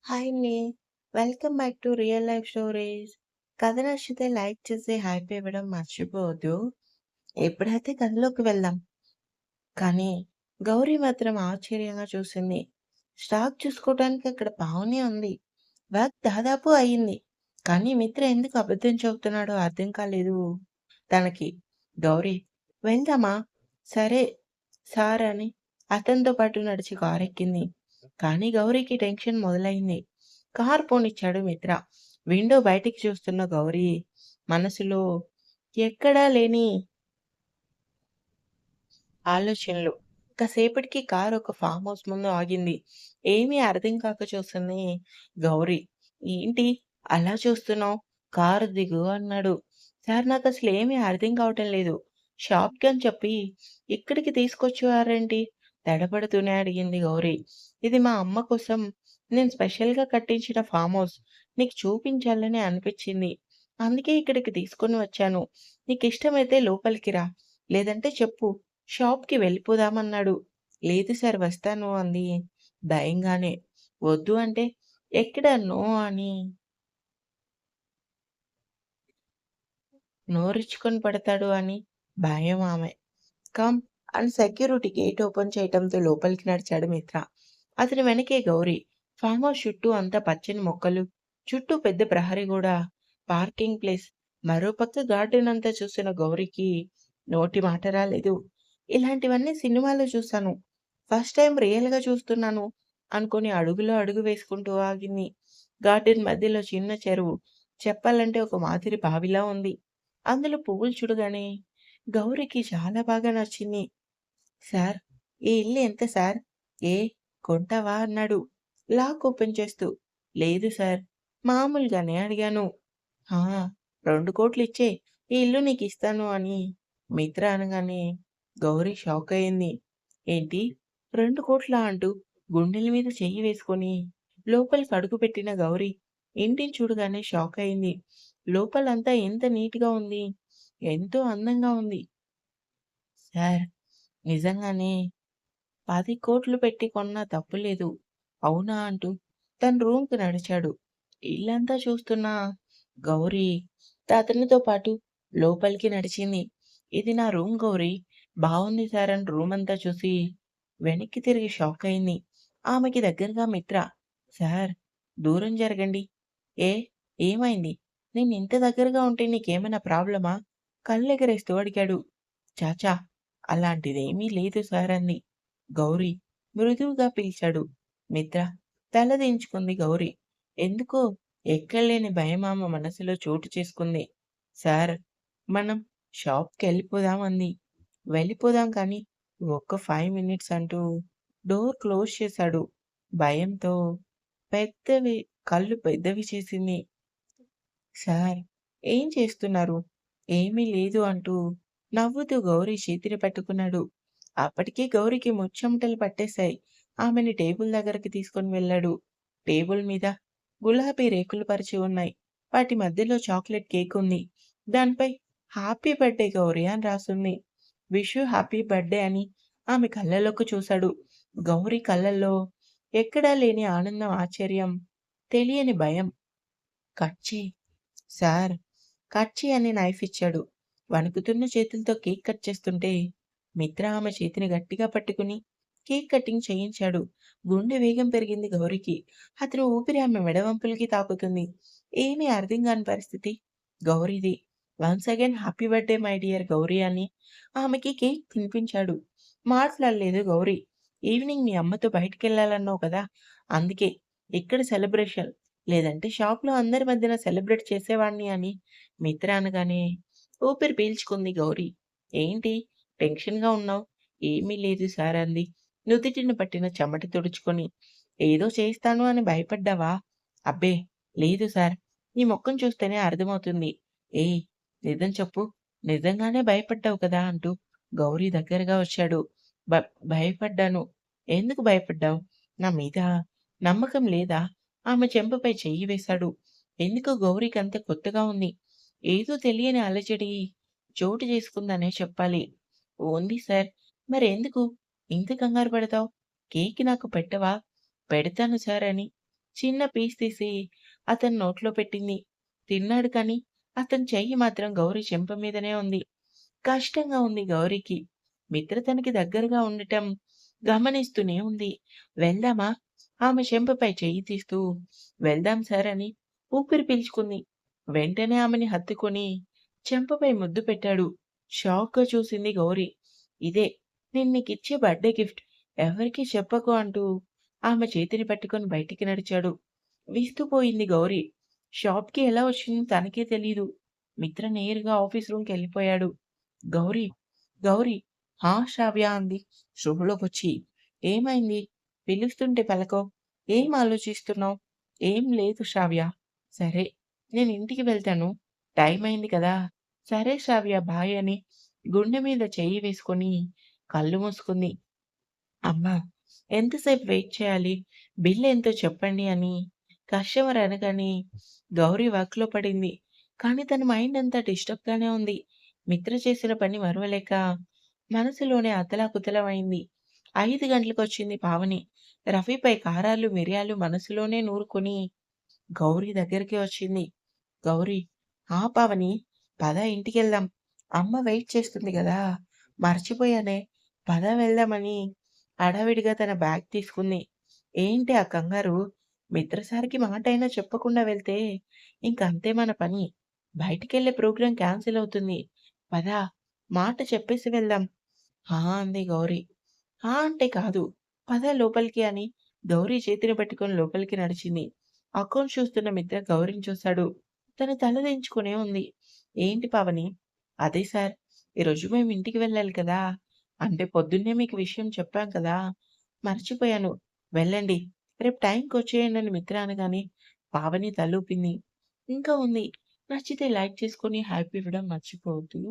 Hi అండి. Welcome back to real life stories. కథ నచ్చితే లైక్ చేసి హైప్ ఇవ్వడం మర్చిపోవద్దు. ఎప్పుడైతే కథలోకి వెళ్దాం. కానీ గౌరీ మాత్రం ఆశ్చర్యంగా చూసింది. స్టాక్ చూసుకోవడానికి అక్కడ పావనే ఉంది. వర్క్ దాదాపు అయింది. కానీ మిత్ర ఎందుకు అబద్ధం చెబుతున్నాడో అర్థం కాలేదు తనకి. గౌరీ వెళ్దామా? సరే సార్ అని అతనితో పాటు నడిచి కారెక్కింది. కానీ గౌరీకి టెన్షన్ మొదలైంది. కారు పోనిచ్చాడు మిత్ర. విండో బయటికి చూస్తున్న గౌరీ మనసులో ఎక్కడా లేని ఆలోచనలు. కాసేపటికి కారు ఒక ఫామ్ హౌస్ ముందు ఆగింది. ఏమీ అర్థం కాక చూస్తుంది గౌరి. "ఏంటి అలా చూస్తున్నావు? కారు దిగు" అన్నాడు. "సార్ నాకసలు ఏమీ అర్థం కావటం లేదు. షాప్‌కని చెప్పి ఇక్కడికి తీసుకొచ్చారేంటి?" తడబడుతూనే అడిగింది గౌరి. "ఇది మా అమ్మ కోసం నేను స్పెషల్‌గా కట్టించిన ఫామ్ హౌస్. నీకు చూపించాలని అనిపించింది. అందుకే ఇక్కడికి తీసుకొని వచ్చాను. నీకిష్టమైతే లోపలికి రా. లేదంటే చెప్పు. షాప్‌కి వెళ్ళిపోదామన్నాడు. లేదు సార్ వస్తాను అంది భయంగానే. వద్దు అంటే ఎక్కడ నో అని నోరిచ్చుకొని పడతాడు అని భయం ఆమె. కమ్ అని సెక్యూరిటీ గేట్ ఓపెన్ చేయటంతో లోపలికి నడిచాడు మిత్ర. అతని వెనకే గౌరి. ఫామ్ హౌస్ చుట్టూ అంతా పచ్చని మొక్కలు, చుట్టూ పెద్ద ప్రహరీ గోడ, పార్కింగ్ ప్లేస్. మరోపక్క గార్డెన్ అంతా చూసిన గౌరికి నోటి మాట రాలేదు. ఇలాంటివన్నీ సినిమాలో చూశాను. ఫస్ట్ టైం రియల్‌గా చూస్తున్నాను అనుకుని అడుగులో అడుగు వేసుకుంటూ ఆగింది. గార్డెన్ మధ్యలో చిన్న చెరువు. చెప్పాలంటే ఒక మాదిరి బావిలా ఉంది. అందులో పువ్వులు చూడగానే గౌరికి చాలా బాగా నచ్చింది. "సార్ ఈ ఇల్లు ఎంత సార్? ఏ కొంటావా?" అన్నాడు లాక్ ఓపెన్ చేస్తూ. "లేదు సార్ మామూలుగానే అడిగాను." "ఆ! 2,00,00,000 ఇచ్చేయి ఈ ఇల్లు నీకిస్తాను" అని మిత్ర అనగానే గౌరి షాక్ అయింది. "ఏంటి 2,00,00,000 అంటూ గుండెల మీద చెయ్యి వేసుకొని లోపలికి అడుగుపెట్టిన గౌరి ఇంటిని చూడగానే షాక్ అయింది. లోపలంతా ఎంత నీట్‌గా ఉంది. ఎంతో అందంగా ఉంది. "సార్ నిజంగానే 10,00,00,000 పెట్టి కొన్నా తప్పులేదు. అవునా?" అంటూ తన రూమ్‌కి నడిచాడు. ఇల్లంతా చూస్తున్న గౌరి అతనితో పాటు లోపలికి నడిచింది. "ఇది నా రూమ్ గౌరి. బావుంది సార్" అని రూమంతా చూసి వెనక్కి తిరిగి షాక్ అయింది. ఆమెకి దగ్గరగా మిత్ర. "సార్ దూరం జరగండి." "ఏ ఏమైంది? నేనింత దగ్గరగా ఉంటే నీకేమైనా ప్రాబ్లమా?" కళ్ళెగరేస్తూ అడిగాడు. "ఛ! అలాంటిదేమీ లేదు సార్" అంది. గౌరి మృదువుగా పిలిచాడు. మిత్ర తల దించుకుంది గౌరి. ఎందుకో ఎక్కడలేని భయం ఆమె మనసులో చోటు చేసుకుంది. "సార్ మనం షాప్‌కెళ్ళిపోదాం" అంది. "వెళ్ళిపోదాం కానీ ఒక్క 5 మినిట్స్" అంటూ డోర్ క్లోజ్ చేశాడు. భయంతో పెద్దవి కళ్ళు పెద్దవి చేసింది. "సార్ ఏం చేస్తున్నారు?" "ఏమీ లేదు" అంటూ నవ్వుతూ గౌరి చేతిని పట్టుకున్నాడు. అప్పటికే గౌరికి ముచ్చెమటలు పట్టేశాయి. ఆమెని టేబుల్ దగ్గరికి తీసుకొని వెళ్ళాడు. టేబుల్ మీద గులాబీ రేకులు పరిచి ఉన్నాయి. వాటి మధ్యలో చాక్లెట్ కేక్ ఉంది. దానిపై హ్యాపీ బర్త్‌డే గౌరి అని రాసుంది. విష్ యూ హ్యాపీ బర్త్‌డే అని ఆమె కళ్ళలోకి చూశాడు. గౌరి కళ్ళల్లో ఎక్కడా లేని ఆనందం, ఆశ్చర్యం, తెలియని భయం. "కట్ చెయ్ సార్" కట్ చెయ్ అని నైఫ్ ఇచ్చాడు. వణుకుతున్న చేతులతో కేక్ కట్ చేస్తుంటే మిత్ర ఆమె చేతిని గట్టిగా పట్టుకుని కేక్ కటింగ్ చేయించాడు. గుండె వేగం పెరిగింది గౌరికి. అతని ఊపిరి ఆమె మెడవంపులకి తాకుతుంది. ఏమీ అర్థం కాని పరిస్థితి గౌరీది. Once again happy birthday my dear Gauri అని ఆమెకి కేక్ తినిపించాడు. మాట్లాడలేదు గౌరి. ఈవినింగ్ మీ అమ్మతో బయటికెళ్ళాలన్నావు కదా! అందుకే ఇక్కడ సెలబ్రేషన్. లేదంటే షాప్‌లో అందరి మధ్యన సెలబ్రేట్ చేసేవాడిని అని మిత్ర అనగానే ఊపిరి పీల్చుకుంది గౌరి. ఏంటి టెన్షన్‌గా ఉన్నావు? ఏమీ లేదు సార్ అంది. నుదిటిన పట్టిన చెమట తుడుచుకొని. ఏదో చేస్తాను అని భయపడ్డావా? అబ్బే లేదు సార్. నీ మొఖం చూస్తేనే అర్థమవుతుంది. ఏయ్ నిజం చెప్పు. నిజంగానే భయపడ్డావు కదా! అంటూ గౌరి దగ్గరగా వచ్చాడు. భ భయపడ్డాను. ఎందుకు భయపడ్డావు? నా మీద నమ్మకం లేదా? ఆమె చెంపపై చెయ్యి వేశాడు. ఎందుకో గౌరికంత కొత్తగా ఉంది. ఏదో తెలియని అలజడి చోటు చేసుకుందనే చెప్పాలి. ఉంది సార్. మరెందుకు ఇంత కంగారు పడతావు? కేక్ నాకు పెట్టవా? పెడతాను సార్ అని చిన్న పీస్ తీసి అతని నోట్లో పెట్టింది. తిన్నాడు కానీ అతని చెయ్యి మాత్రం గౌరి చెంప మీదనే ఉంది. కష్టంగా ఉంది గౌరికి. మిత్ర తనకి దగ్గరగా ఉండటం గమనిస్తూనే ఉంది. వెళ్దామా? ఆమె చెంపపై చెయ్యి తీస్తూ వెళ్దాం సార్ అని ఊపిరి పీల్చుకుంది. వెంటనే ఆమెని హత్తుకొని చెంపపై ముద్దు పెట్టాడు. షాక్‌గా చూసింది గౌరి. ఇదే నేను నీకిచ్చే బర్త్‌డే గిఫ్ట్. ఎవరికీ చెప్పకు అంటూ ఆమె చేతిని పట్టుకొని బయటికి నడిచాడు. విస్తుపోయింది గౌరి. షాప్‌కి ఎలా వచ్చిందో తనకే తెలీదు. మిత్ర నేరుగా ఆఫీస్ రూమ్‌కెళ్ళిపోయాడు. గౌరీ! గౌరీ! హా! శ్రావ్య అంది స్పృహలోకొచ్చి. ఏమైంది? పిలుస్తుంటే పలకవు. ఏం ఆలోచిస్తున్నావు? ఏం లేదు శ్రావ్య. సరే, నేనింటికి వెళ్తాను. టైమయింది కదా! సరే శ్రావ్య బాయ్ అని గుండె మీద చెయ్యి వేసుకొని కళ్ళు మూసుకుంది. అమ్మా! ఎంతసేపు వెయిట్ చేయాలి? బిల్లెంతో చెప్పండి అని కస్టమర్ అనగానే గౌరి వర్క్‌లో పడింది. కానీ తన మైండ్ అంతా డిస్టర్బ్‌గానే ఉంది. మిత్ర చేసిన పని మరువలేక మనసులోనే అతలాకుతలమైంది. 5 గంటలకొచ్చింది పావని. రఫీపై కారాలు, మిరియాలు మనసులోనే నూరుకొని గౌరి దగ్గరికి వచ్చింది. గౌరీ! ఆ! పావని. పద ఇంటికెళ్దాం. అమ్మ వెయిట్ చేస్తుంది గదా! మర్చిపోయానే. పద వెళ్దామని హడావిడిగా తన బ్యాగ్ తీసుకుంది. ఏంటి ఆ కంగారు? మిత్ర సార్‌కి మాటైనా చెప్పకుండా వెళ్తే ఇంకంతే మన పని. బయటికెళ్ళే ప్రోగ్రామ్ క్యాన్సిల్ అవుతుంది. పద మాట చెప్పేసి వెళ్దాం. ఆ! అంది గౌరి. ఆ! అంటే కాదు. పద లోపలికి అని గౌరి చేతిని పట్టుకొని లోపలికి నడిచింది. అకౌంట్స్ చూస్తున్న మిత్ర గౌరిని చూశాడు. తను తలదించుకునే ఉంది. ఏంటి పావని? అదే సార్. ఈరోజు మేము ఇంటికి వెళ్ళాలి కదా! అంటే పొద్దున్నే మీకు విషయం చెప్పాం కదా! మర్చిపోయాను. వెళ్ళండి. రేపు టైంకొచ్చేయండి అని మిత్ర అనగానే పావని తలూపింది. ఇంకా ఉంది. నచ్చితే లైక్ చేసుకొని హ్యాపీ ఇవ్వడం మర్చిపోవద్దు.